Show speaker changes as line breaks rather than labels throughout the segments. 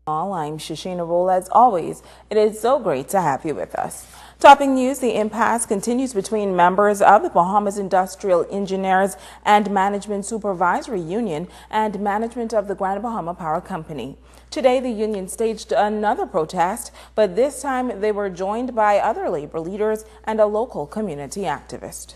I'm Shasheena Rolle. As always, it is so great to have you with us. Topping news, the impasse continues between members of the Bahamas Industrial Engineers and Management Supervisory Union and management of the Grand Bahama Power Company. Today, the union staged another protest, but this time they were joined by other labor leaders and a local community activist.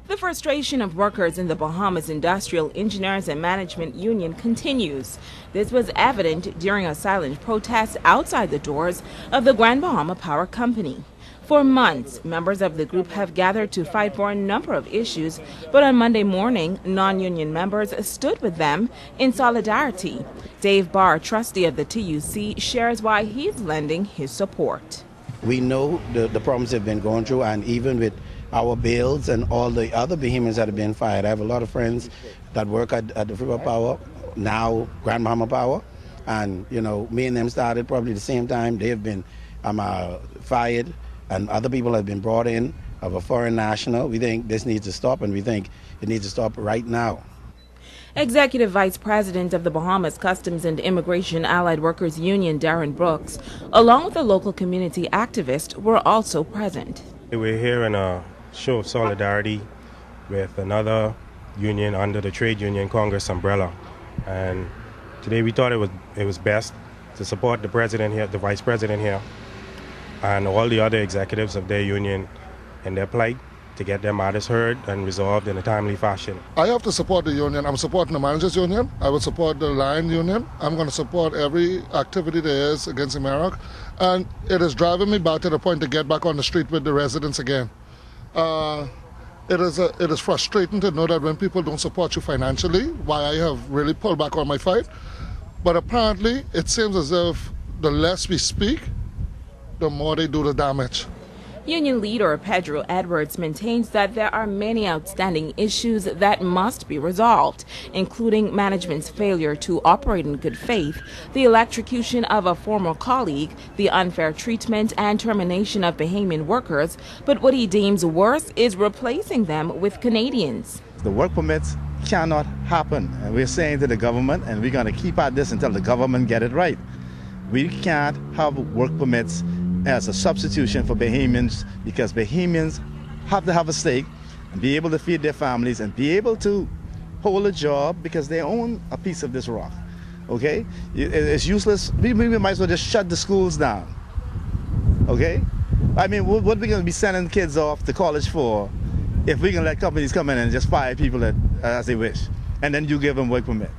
The frustration of workers in the Bahamas Industrial Engineers and Management Union continues. This was evident during a silent protest outside the doors of the Grand Bahama Power Company. For months, members of the group have gathered to fight for a number of issues, but on Monday morning, non-union members stood with them in solidarity. Dave Barr, trustee of the TUC, shares why he's lending his support.
We know the problems they've been going through, and even with our bills and all the other behemoths that have been fired. I have a lot of friends that work at the River Power, now Grand Bahama Power, and me and them started probably the same time. They have been fired, and other people have been brought in of a foreign national. We think this needs to stop, and we think it needs to stop right now.
Executive Vice President of the Bahamas Customs and Immigration Allied Workers Union, Darren Brooks, along with a local community activist, were also present.
We're here in a show of solidarity with another union under the Trade Union Congress umbrella, and today we thought it was best to support the president here, the vice president here, and all the other executives of their union in their plight to get their matters heard and resolved in a timely fashion.
I have to support the union. I'm supporting the managers union. I will support the line union. I'm going to support every activity there is against America, and it is driving me back to the point to get back on the street with the residents again. It is frustrating to know that when people don't support you financially, why I have really pulled back on my fight. But apparently, it seems as if the less we speak, the more they do the damage.
Union leader Pedro Edwards maintains that there are many outstanding issues that must be resolved, including management's failure to operate in good faith, the electrocution of a former colleague, the unfair treatment and termination of Bahamian workers, but what he deems worse is replacing them with Canadians.
The work permits cannot happen, and we're saying to the government, and we're going to keep at this until the government get it right. We can't have work permits as a substitution for Bahamians, because Bahamians have to have a stake and be able to feed their families and be able to hold a job because they own a piece of this rock. Okay? It's useless. We might as well just shut the schools down. Okay? I mean, what are we going to be sending kids off to college for if we can let companies come in and just fire people as they wish, and then you give them work permit?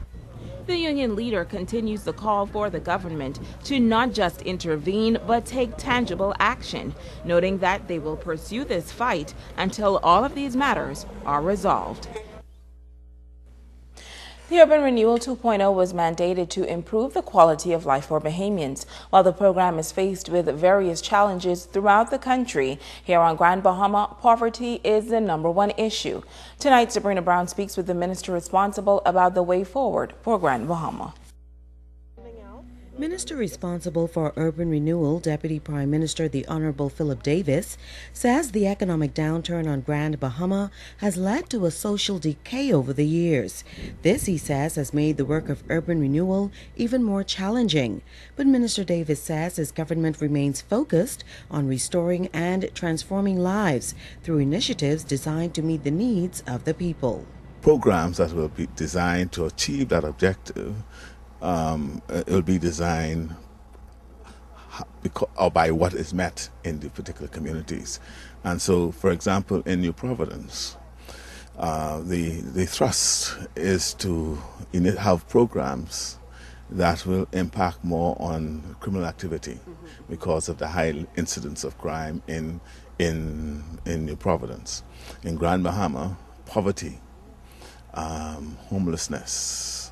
The union leader continues the call for the government to not just intervene but take tangible action, noting that they will pursue this fight until all of these matters are resolved. The Urban Renewal 2.0 was mandated to improve the quality of life for Bahamians. While the program is faced with various challenges throughout the country, here on Grand Bahama, poverty is the #1 issue. Tonight, Sabrina Brown speaks with the minister responsible about the way forward for Grand Bahama.
Minister responsible for urban renewal, Deputy Prime Minister the Honorable Philip Davis, says the economic downturn on Grand Bahama has led to a social decay over the years. This, he says, has made the work of urban renewal even more challenging. But Minister Davis says his government remains focused on restoring and transforming lives through initiatives designed to meet the needs of the people.
Programs that will be designed to achieve that objective it will be designed by what is met in the particular communities. And so, for example, in New Providence, the thrust is to have programs that will impact more on criminal activity because of the high incidence of crime in New Providence. In Grand Bahama, poverty, homelessness,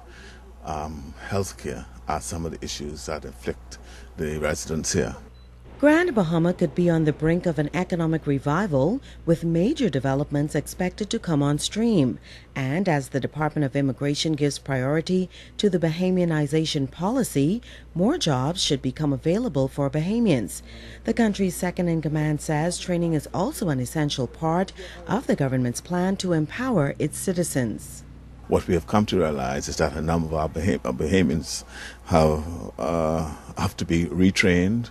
healthcare are some of the issues that afflict the residents here.
Grand Bahama could be on the brink of an economic revival, with major developments expected to come on stream. And as the Department of Immigration gives priority to the Bahamianization policy, more jobs should become available for Bahamians. The country's second-in-command says training is also an essential part of the government's plan to empower its citizens.
what we have come to realize is that a number of our Bahamians have to be retrained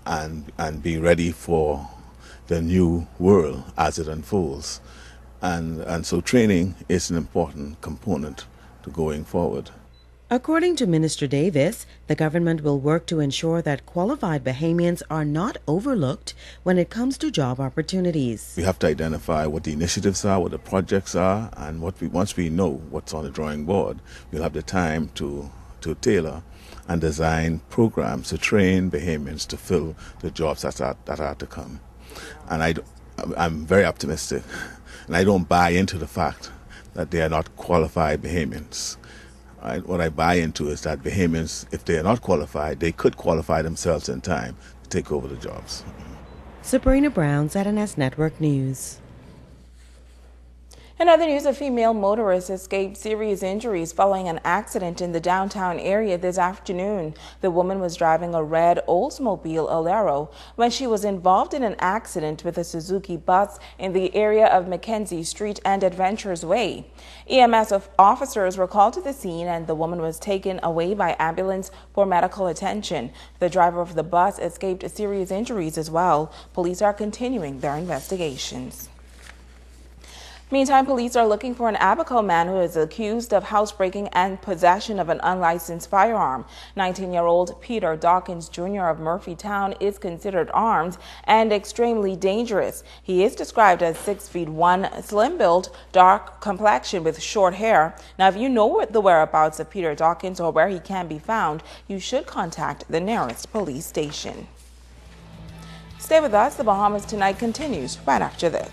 and be ready for the new world as it unfolds. And so training is an important component to going forward.
According to Minister Davis, the government will work to ensure that qualified Bahamians are not overlooked when it comes to job opportunities.
We have to identify what the initiatives are, what the projects are, and once we know what's on the drawing board, we'll have the time to tailor and design programs to train Bahamians to fill the jobs that are to come. And I'm very optimistic, and I don't buy into the fact that they are not qualified Bahamians. What I buy into is that Bahamians, if they are not qualified, they could qualify themselves in time to take over the jobs.
Sabrina Brown, ZNS Network News.
In other news, a female motorist escaped serious injuries following an accident in the downtown area this afternoon. The woman was driving a red Oldsmobile Alero when she was involved in an accident with a Suzuki bus in the area of Mackenzie Street and Adventures Way. EMS officers were called to the scene and the woman was taken away by ambulance for medical attention. The driver of the bus escaped serious injuries as well. Police are continuing their investigations. Meantime, police are looking for an Abaco man who is accused of housebreaking and possession of an unlicensed firearm. 19-year-old Peter Dawkins Jr. of Murphytown is considered armed and extremely dangerous. He is described as 6'1", slim-built, dark complexion with short hair. Now, if you know the whereabouts of Peter Dawkins or where he can be found, you should contact the nearest police station. Stay with us. The Bahamas Tonight continues right after this.